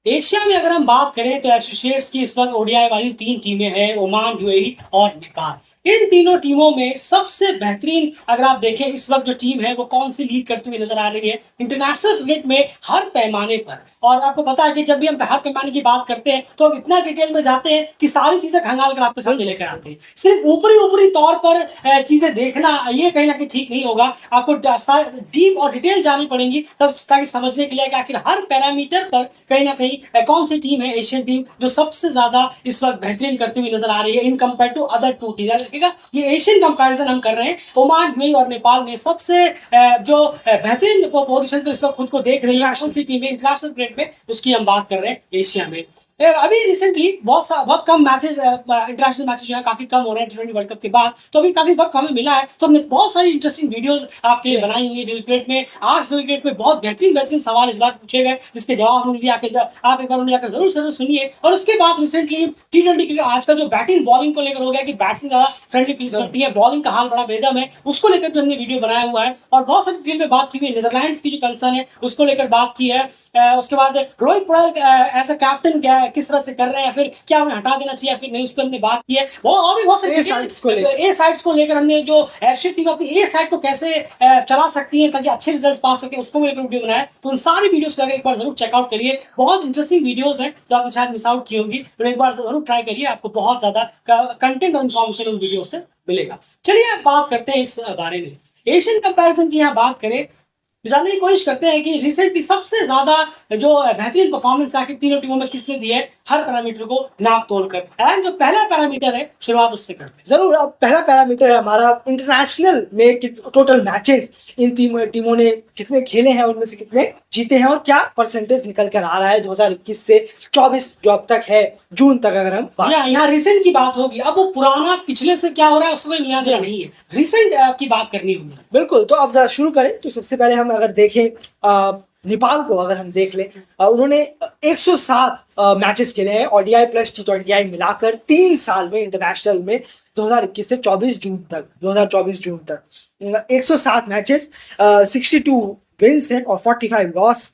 Asia में अगर हम बात करें तो एसोसिएट्स की इस वक्त ओडीआई वाली 3 टीमें हैं, ओमान, यूएई और नेपाल। इन तीनों टीमों में सबसे बेहतरीन अगर आप देखें इस वक्त जो टीम है वो कौन सी लीड करती हुई नजर आ रही है इंटरनेशनल क्रिकेट में हर पैमाने पर। और आपको पता है कि जब भी हम हर पैमाने की बात करते हैं तो हम इतना डिटेल में जाते हैं कि सारी चीजें खंगाल कर आपके सामने लेकर आते हैं। सिर्फ ऊपरी ऊपरी तौर पर चीजें देखना ये कहीं ना कहीं ठीक नहीं होगा। आपको डीप और डिटेल जाननी पड़ेगी तब ताकि समझने के लिए कि आखिर हर पैरामीटर पर कहीं ना कहीं कौन सी टीम है एशियन टीम जो सबसे ज्यादा इस वक्त बेहतरीन करती हुई नजर आ रही है in compare to other two team. देखिएगा ये एशियन कंपैरिजन हम कर रहे हैं, ओमान, यूएई और नेपाल में सबसे जो बेहतरीन पोजीशन पर इस वक्त खुद को देख रही है कौन सी टीम है इंटरनेशनल क्रिकेट में, उसकी हम बात कर रहे हैं एशिया में। अभी रिसेंटली बहुत कम मैचेस इंटरनेशनल मैचेस जो है काफी कम हो रहे हैं टी20 वर्ल्ड कप के बाद, तो अभी काफी वक्त हमें मिला है तो हमने बहुत सारी इंटरेस्टिंग वीडियोस आपके लिए बनाई हुई है। दिल क्रिकेट में आज क्रिकेट में बहुत बेहतरीन बेहतरीन सवाल इस बार पूछे गए जिसके जवाब हमने दिया कि आप एक बार उन्हें जाकर जरूर जरूर सुनिए। और उसके बाद रिसेंटली टी20 क्रिकेट आजकल जो बैटिंग बॉलिंग को लेकर हो गया कि बैट्समैन ज्यादा फ्रेंडली पिच करती है, बॉलिंग का हाल बड़ा बेदम है, उसको लेकर भी हमने वीडियो बनाया हुआ है और बहुत सारी डिटेल में बात की हुई है। नीदरलैंड्स की जो कंसर्न है उसको लेकर बात की है। उसके बाद रोहित पड़ाल एज अ कैप्टन किस तरह से कर रहे हैं, फिर क्या उन्हें हटा देना चाहिए, फिर नहीं, उस पर हमने बात की है। वो और भी बहुत सारे ए साइड्स को लेकर हमने जो एशियन टीम अपनी ए साइड को कैसे चला सकती है ताकि अच्छे रिजल्ट्स पा सके उसको लेकर वीडियो बनाया। तो उन सारी वीडियोस को एक बार जरूर चेकआउट करिए, बहुत इंटरेस्टिंग वीडियोस हैं जो आपने शायद मिस आउट की होंगी, तो एक बार जरूर ट्राई करिए, आपको बहुत ज्यादा कंटेंट और इन्फॉर्मेशन उन वीडियो से मिलेगा। चलिए अब बात करते हैं इस बारे में, एशियन कंपैरिजन की यहाँ बात करें, जानने की कोशिश करते हैं कि रिसेंटली सबसे ज्यादा जो बेहतरीन परफॉर्मेंस आखिर तीनों टीमों में किसने दी है हर पैरामीटर को नाप तोल कर। एंड जो पहला पैरामीटर है शुरुआत उससे करते हैं। जरूर, अब पहला पैरामीटर है हमारा इंटरनेशनल में टोटल मैचेस इन टीमों ने कितने खेले हैं, उनमें से कितने जीते हैं और क्या परसेंटेज निकल कर आ रहा है 2021 से 24 जो अब तक है जून तक। अगर हम यहाँ रिसेंट की बात होगी, अब वो पुराना पिछले से क्या हो रहा है उसमें मिलान नहीं है, रिसेंट की बात करनी होगी। बिल्कुल, तो अब जरा शुरू करें तो सबसे पहले हम अगर देखें नेपाल को, अगर हम देख लें उन्होंने 107 मैचेस खेले हैं ओडीआई प्लस टी20आई मिलाकर 3 साल में इंटरनेशनल में 2021 से 2024 जून तक 107 मैचेस, 62 विन्स हैं और 45 लॉस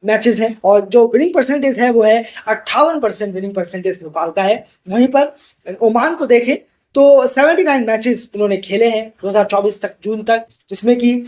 मैचेस हैं और जो विनिंग परसेंटेज है वो है 58% विनिंग परसेंटेज नेपाल का है। वहीं पर ओमान को देखें तो 79 मैचेस उन्होंने खेले हैं 2024 तक जून तक, जिसमें कि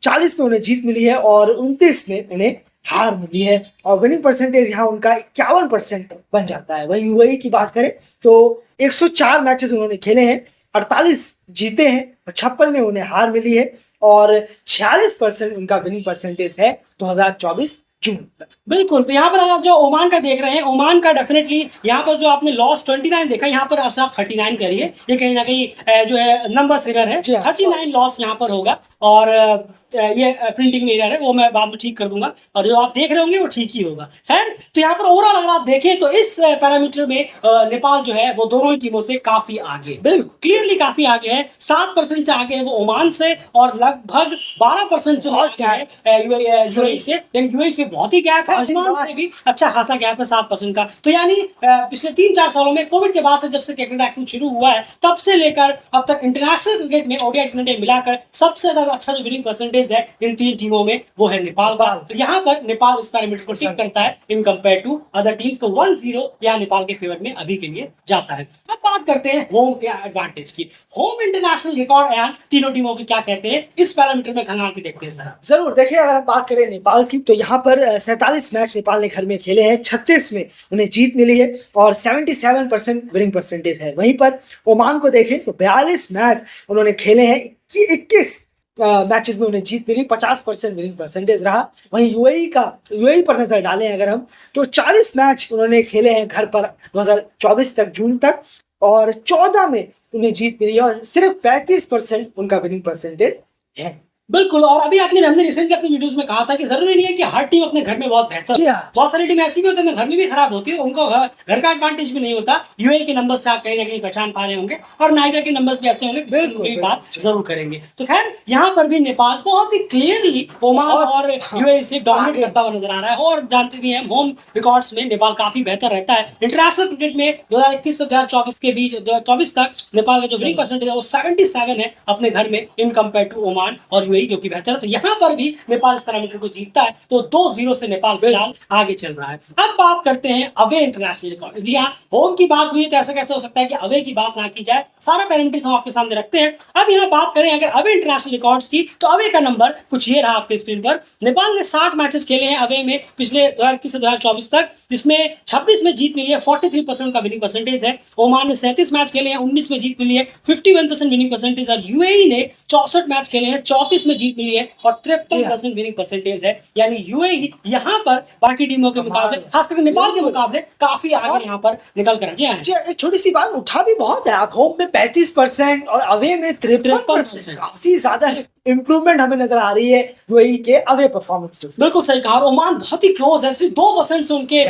40 में उन्हें जीत मिली है और 29 में उन्हें हार मिली है और विनिंग परसेंटेज यहाँ उनका 51% बन जाता है। वहीं यूएई की बात करें तो 104 मैचेस उन्होंने खेले हैं, 48 जीते हैं, 56 में उन्हें हार मिली है और 46% उनका विनिंग परसेंटेज है 2024 जून तक। बिल्कुल, तो यहाँ पर आप जो ओमान का देख रहे हैं, ओमान का डेफिनेटली यहाँ पर जो आपने लॉस 29 देखा, यहाँ पर आप 39 करिए, ये कहीं ना कहीं जो है नंबर एरर है, 39 लॉस यहाँ पर होगा और ये प्रिंटिंग में एरर है, वो मैं बाद में ठीक कर दूंगा और जो आप देख रहे होंगे वो ठीक ही होगा। खैर, तो यहाँ पर ओवरऑल अगर आप देखें तो इस पैरामीटर में नेपाल जो है वो दोनों ही टीमों से काफी आगे, बिल्कुल क्लियरली काफी आगे है। 7% से आगे है वो ओमान से और लगभग 12% से बहुत क्या है यूएई से, लेकिन यूएई से बहुत ही गैप है, ओमान से भी अच्छा खासा गैप है 7% का। तो यानी पिछले 3-4 सालों में कोविड के बाद से जब से क्रिकेट एक्शन शुरू हुआ है तब से लेकर अब तक इंटरनेशनल क्रिकेट में ओडीआई टी20 मिलाकर सबसे ज्यादा अच्छा जो विनिंग परसेंटेज है इन 3 टीमों में वो है नेपाल का। तो यहाँ पर नेपाल इस पैरामीटर को टिक करता है in compare to other team, तो 1-0 यहाँ नेपाल के फेवर में अभी के लिए जाता है। अब बात करते हैं होम एडवांटेज की, होम इंटरनेशनल रिकॉर्ड एंड तीनों टीमों की क्या कहते हैं इस पैरामीटर में खंगाल के देखते हैं जरा। जरूर देखिए, अगर हम बात करें नेपाल की तो यहाँ पर 47 मैच नेपाल ने घर में खेले हैं, 36 में उन्हें जीत मिली है और 77% विनिंग परसेंटेज है। वहीं पर ओमान को देखें तो 42 मैच उन्होंने खेले हैं, 21 मैचेस में उन्हें जीत मिली, 50% विनिंग परसेंटेज रहा। वहीं यूएई पर नजर डालें अगर हम तो 40 मैच उन्होंने खेले हैं घर पर 2024 तक जून तक और 14 में उन्हें जीत मिली है और सिर्फ 35% उनका विनिंग परसेंटेज है। बिल्कुल, और अभी हमने रिसेंटली अपनी वीडियोस में कहा था कि जरूरी नहीं है कि हर टीम अपने घर में बहुत बेहतर, बहुत सारी टीम ऐसी भी होती है घर में भी खराब होती है, उनको घर का एडवांटेज भी नहीं होता। यूएई के नंबर से आप कहीं ना कहीं पहचान पा रहे होंगे और नाइका के नंबर्स भी ऐसे होंगे, बिल्कुल बात जरूर करेंगे। तो खैर, यहाँ पर भी नेपाल बहुत ही क्लियरली ओमान और यूएई से डोमिनेट करता हुआ नजर आ रहा है और जानते भी हैं होम रिकॉर्ड्स में नेपाल काफी बेहतर रहता है। इंटरनेशनल क्रिकेट में 2021 से 2024 के बीच 24 तक नेपाल का जो विनिंग परसेंटेज है वो 77 है अपने घर में इन कंपेयर टू ओमान और यूएई जो कि बेहतर है। तो यहाँ पर भी नेपाल इस पैरामीटर को जीतता है, तो 2-0 से नेपाल फिलहाल आगे चल रहा है। अब बात करते हैं अवे इंटरनेशनल रिकॉर्ड। जी हाँ, होम की बात हुई तो ऐसा कैसे हो सकता है कि अवे की बात ना की जाए। सारा पैरामीटर्स हम आपके सामने रखते हैं। अब यहाँ बात करें अगर अवे इंटरनेशनल रिकॉर्ड्स की, तो अवे का नंबर कुछ ये रहा आपके स्क्रीन पर। नेपाल ने 60 मैचेस खेले हैं अवे में पिछले 2021 से 2024 तक, जिसमें 26 में जीत मिली है, 43% का विनिंग परसेंटेज है। ओमान ने 37 मैच खेले हैं, 19 में जीत मिली है, 51% विनिंग परसेंटेज। और यूएई ने 64 मैच खेले हैं, 34 में जीत मिली है और 53% विनिंग परसेंटेज है। यानी यूएई यहाँ पर बाकी टीमों के मुकाबले, खास करके नेपाल के मुकाबले काफी आगे यहाँ पर निकल कर जी हाँ। एक छोटी सी बात, उठा भी बहुत है। आप होम में 35% और अवे में 53%, काफी ज्यादा इंप्रूवमेंट हमें नजर आ रही है यूएई के अवे परफॉर्मेंसेस। बिल्कुल सही कहा। ओमान बहुत ही क्लोज है, सिर्फ 2% से उनके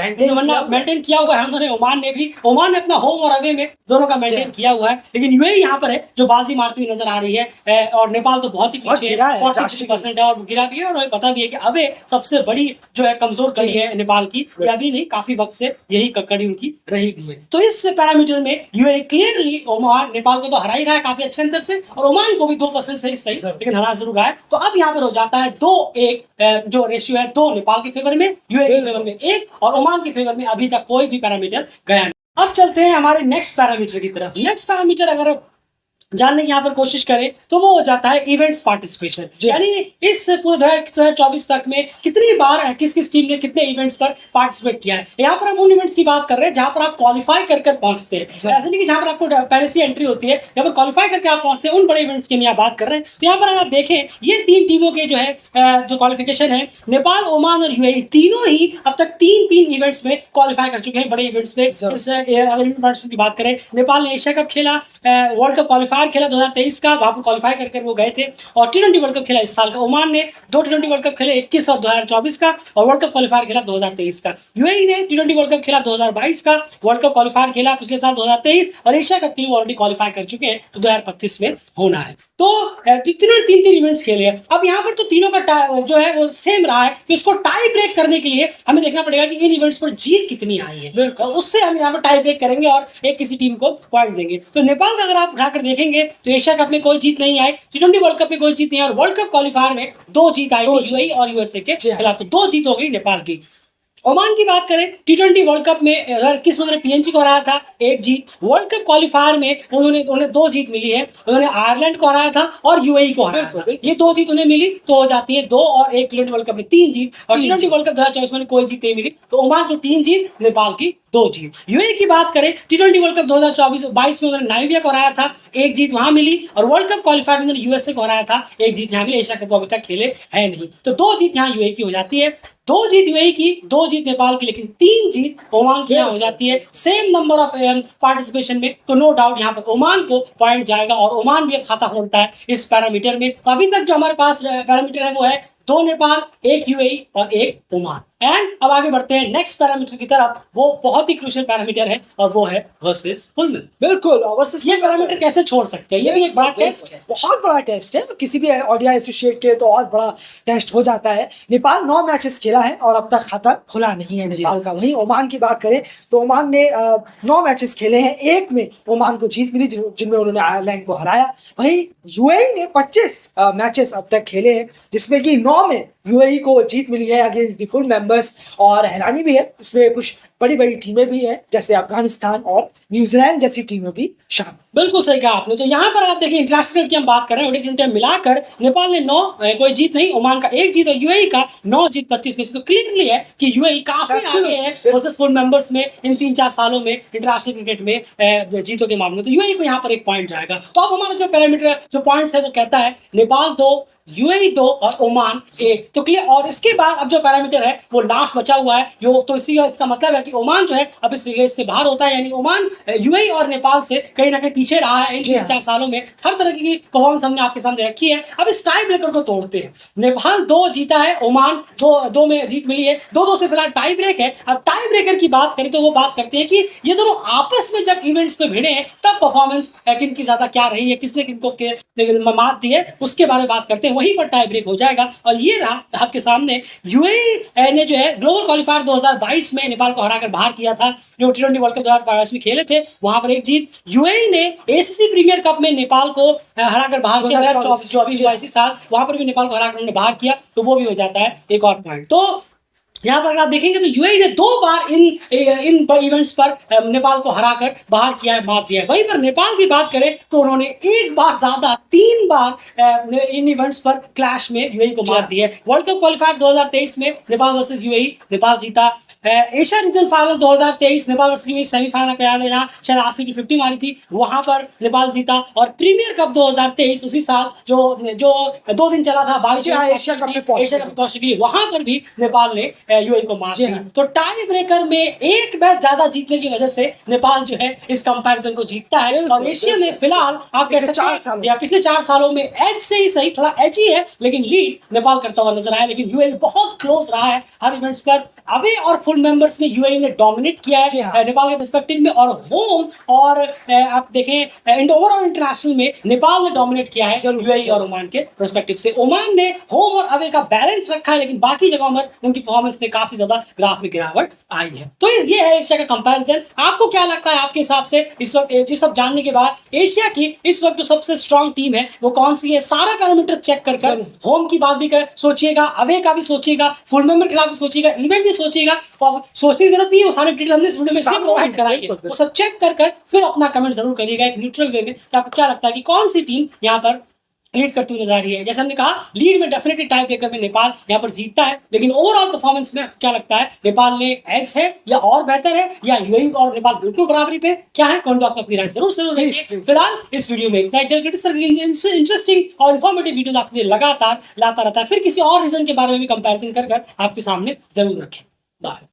मेंटेन किया हुआ है उन्होंने। ओमान ने अपना होम और अवे में दोनों का मेंटेन किया हुआ है, लेकिन यूएई यहाँ पर है जो बाजी मारती हुई नजर आ रही है। और नेपाल तो बहुत ही पीछे है, 43% है और गिरा भी है। और हमें पता भी है कि अवे सबसे बड़ी जो है कमजोर कड़ी है नेपाल की, ये अभी नहीं काफी वक्त से यही कड़ी उनकी रही भी है। तो इस पैरामीटर में यूएई क्लियरली ओमान नेपाल को तो हरा ही रहा है काफी अच्छे अंतर से, और ओमान को भी 2% सही लेकिन हरा जरूर रहा है। तो अब यहाँ पर हो जाता है 2-1 जो रेशियो है, 2 नेपाल के फेवर में, यूएई के फेवर में 1 और ओमान के फेवर में अभी तक कोई भी पैरामीटर गया नहीं। अब चलते हैं हमारे नेक्स्ट पैरामीटर की तरफ। नेक्स्ट पैरामीटर अगर जानने की यहाँ पर कोशिश करें तो वो हो जाता है इवेंट्स पार्टिसिपेशन, यानी इस पूरे 2024 तक में कितनी बार किस किस टीम ने कितने इवेंट्स पर पार्टिसिपेट किया है। यहाँ पर हम उन इवेंट्स की बात कर रहे हैं जहां पर आप क्वालिफाई कर पहुंचते हैं, ऐसे नहीं कि जहां पर आपको पहले से एंट्री होती है, जहां पर क्वालिफाई करके आप पहुंचते हैं, उन बड़े इवेंट्स की हम यहाँ बात कर रहे हैं। तो यहाँ पर अगर आप देखें, ये 3 टीमों के जो है जो क्वालिफिकेशन है, नेपाल, ओमान और यूएई तीनों ही अब तक 3 इवेंट्स में क्वालिफाई कर चुके हैं, बड़े इवेंट्स में। अगर की बात करें, नेपाल ने एशिया कप खेला, वर्ल्ड कप क्वालिफायर खेला 2023 का, वहां पर क्वालिफाई करके वो गए थे, और टी20 वर्ल्ड कप खेला इस साल का। ओमान ने 2 टी20 वर्ल्ड कप खेले, 21 और 2024 का, और वर्ल्ड कप क्वालिफायर खेला 2023 का। यूएई ने टी20 वर्ल्ड कप खेला 2022 का, वर्ल्ड कप क्वालिफायर खेला पिछले साल 2023, और एशिया कप के लिए ऑलरेडी क्वालिफाई कर चुके हैं, तो 2025 में होना है। तो तीनों 3 इवेंट्स खेले हैं। अब यहाँ पर तो तीनों का जो है वो सेम रहा है, तो इसको टाई ब्रेक करने के लिए हमें देखना पड़ेगा कि इन इवेंट्स पर जीत कितनी आई है, उससे हम यहाँ पर टाई ब्रेक करेंगे और एक किसी टीम को पॉइंट देंगे। तो नेपाल का अगर आप उठाकर देखेंगे तो एशिया कप में कोई जीत नहीं आई, टी20 वर्ल्ड कप में कोई जीत नहीं आई, और वर्ल्ड कप क्वालिफायर में 2 जीत आई थी यूएई और यूएसए के खिलाफ, तो 2 जीत हो गई नेपाल की। ओमान की बात करें, टी20 वर्ल्ड कप में अगर किस मतलब पीएनजी को हराया था 1 जीत, वर्ल्ड कप क्वालिफायर में उन्हें 2 जीत मिली है, उन्होंने आयरलैंड को हराया था और यूएई को हराया था, ये 2 जीत उन्हें मिली, तो हो जाती है 2 और 1 टी20 वर्ल्ड कप में 3 जीत, और टी20 वर्ल्ड कप 2024 में कोई जीत नहीं मिली, तो ओमान की 3 जीत, नेपाल की 2 जीत। यूएई की बात करें, टी20 वर्ल्ड कप 2024-22 में उन्होंने नाइजीरिया को हराया था, 1 जीत वहां मिली, और वर्ल्ड कप क्वालिफायर में उन्होंने यूएसए को हराया था, 1 जीत यहाँ मिली। एशिया कप अभी तक खेले है नहीं, तो 2 जीत यहाँ यूएई की हो जाती है, 2 जीत यूएई की, 2 जीत नेपाल की, लेकिन 3 जीत ओमान की हो जाती है, सेम नंबर ऑफ पार्टिसिपेशन में। तो नो डाउट यहाँ पर ओमान को पॉइंट जाएगा, और ओमान भी एक खाता खोलता है इस पैरामीटर में। तो अभी तक जो हमारे पास पैरामीटर है वो है 2 नेपाल, 1 यूएई और 1 ओमान। एंड अब आगे बढ़ते हैं नेक्स्ट पैरामीटर की तरफ, वो बहुत ही क्रूशियल पैरामीटर है, और वो है वर्सेस फुलमैन। बिल्कुल, वर्सेस ये पैरामीटर कैसे छोड़ सकते हैं, ये भी एक बड़ा टेस्ट है, बहुत बड़ा टेस्ट है, किसी भी ओडीआई एसोसिएट के तो और बड़ा टेस्ट हो जाता है। नेपाल 9 मैचेस खेला है और अब तक खाता खुला नहीं है नेपाल का। वहीं ओमान की बात करें तो ओमान ने 9 मैचेस खेले हैं, 1 में ओमान को जीत मिली जिनमें उन्होंने आयरलैंड को हराया। वहीं यूएई ने 25 मैचेस अब तक खेले हैं, जिसमें कि 9 में यूएई को जीत मिली है अगेंस्ट द फुल मेंबर्स, और हैरानी भी है इसमें कुछ बड़ी बड़ी टीमें भी हैं, जैसे अफगानिस्तान और न्यूजीलैंड जैसी टीमें भी शामिल। बिल्कुल सही कहा आपने। तो यहाँ पर आप देखिए, इंटरनेशनल की हम बात कर रहे हैं, ओडी मिलाकर नेपाल ने 9 कोई जीत नहीं, ओमान का 1 जीत और यूएई का 9 जीत 25 में से। तो क्लियरली है कि यूएई काफी आगे है वर्सेस फुल मेंबर्स में इन 3-4 सालों में इंटरनेशनल क्रिकेट में जीतों के मामले में। तो यूएई को यहाँ पर 1 पॉइंट जाएगा। तो अब हमारा जो पैरामीटर जो पॉइंट्स है वो कहता है नेपाल 2, यूएई 2 और ओमान 1, तो क्लियर। और इसके बाद अब जो पैरामीटर है वो लास्ट बचा हुआ है, तो इसका मतलब है कि ओमान जो है अब इस रेस से बाहर होता है, यानी ओमान यूएई और नेपाल से कहीं ना कहीं पीछे रहा है इन 3-4 सालों में। हर तरह की परफॉर्मेंस हमने आपके सामने रखी है। अब इस टाई ब्रेकर को तोड़ते हैं। नेपाल 2 जीता है, ओमान 2 में जीत मिली है, 2-2 से फिलहाल टाई ब्रेक है। अब टाई ब्रेकर की बात करें तो वो बात करते हैं कि ये दोनों आपस में जब इवेंट्स पे भिड़े हैं तब परफॉर्मेंस किन की ज्यादा क्या रही है, किसने किनको मात दी है, उसके बारे में बात करते हैं। वहीं पर टाई ब्रेक हो जाएगा। और ये रहा आपके सामने यूएई ने जो है ग्लोबल क्वालिफायर 2022 में नेपाल को हराकर बाहर किया था, जो T20 वर्ल्ड कप 2022 में खेले थे, वहां पर एक जीत। यूएई ने एसीसी प्रीमियर कप में नेपाल को हराकर बाहर किया 2024-22 साल, वहां पर भी नेपाल को हराकर उन्होंने बाहर किया, तो वो भी हो जाता है एक और पॉइंट। तो यहाँ पर अगर आप देखेंगे तो यूएई ने 2 बार इन इवेंट्स पर नेपाल को हराकर बाहर किया है, मात दिया है। वहीं पर नेपाल की बात करें तो उन्होंने एक बार ज्यादा 3 बार इन इवेंट्स पर क्लैश में यूएई को मात दी है। वर्ल्ड कप क्वालिफायर 2023 में नेपाल वर्सेस यूएई, नेपाल जीता। Asia regional final 2023 Nepal versus UAE semifinal पे आया था, जहाँ शायद आरसीबी 50 मारी थी, वहां पर नेपाल जीता। और प्रीमियर कप 2023 उसी साल जो 2 दिन चला था, 22 एशिया कप ऑस्ट्रेलिया, वहां पर भी नेपाल ने यूएई को मार दी। तो टाई ब्रेकर में एक मैच ज्यादा जीतने की वजह से नेपाल जो है इस कंपैरिजन को जीतता है। और एशिया में फिलहाल आप कह सकते हैं या पिछले 4 सालों में एज से ही सही, थोड़ा एज ही है, लेकिन लीड नेपाल करता हुआ नजर आया। लेकिन यूएई बहुत क्लोज रहा है हर इवेंट्स पर। अवे और फुल मेंबर्स में यूएई ने डोमिनेट किया है नेपाल के पर्सपेक्टिव में, और होम और आप देखें ओवरऑल इंटरनेशनल में नेपाल ने डोमिनेट किया है यूएई और ओमान के पर्सपेक्टिव से। ओमान ने होम और अवे का बैलेंस रखा है, लेकिन बाकी जगहों पर उनकी परफॉर्मेंस ने काफी ज्यादा ग्राफ में गिरावट आई है। तो ये है एशिया का कंपैरिजन। आपको क्या लगता है आपके हिसाब से इस वक्त ये सब जानने के बाद एशिया की इस वक्त जो सबसे स्ट्रांग टीम है वो कौन सी है? सारा पैरामीटर चेक कर होम की बात भी कर सोचिएगा, अवे का भी सोचिएगा, फुल मेंबर खिलाफ भी सोचिएगा, इवेंट भी सोचिएगा, और सोचने की जरूरत नहीं है, वो सारे डिटेल हमने इस वीडियो में इसलिए प्रोवाइड कराई है। वो सब चेक कर फिर अपना कमेंट जरूर करिएगा एक न्यूट्रल वे में कि आपको क्या लगता है कि कौन सी टीम यहाँ पर लीड करती हुई नजर आ रही है। जैसे हमने कहा, लीड में डेफिनेटली टाई ब्रेकर में नेपाल यहाँ पर जीतता है, लेकिन ओवरऑल परफॉर्मेंस में क्या लगता है, नेपाल ने एज है या और बेहतर है, या यूएई और नेपाल बिल्कुल बराबरी पे? क्या है कमेंट बॉक्स में अपनी राय जरूर रखिए। फिलहाल इस वीडियो में इतना इंटरेस्टिंग और इन्फॉर्मेटिव वीडियो आपके लिए लगातार लाता रहता है, फिर किसी और रीजन के बारे में भी कंपेरिजन कर आपके सामने जरूर रखें। बाय।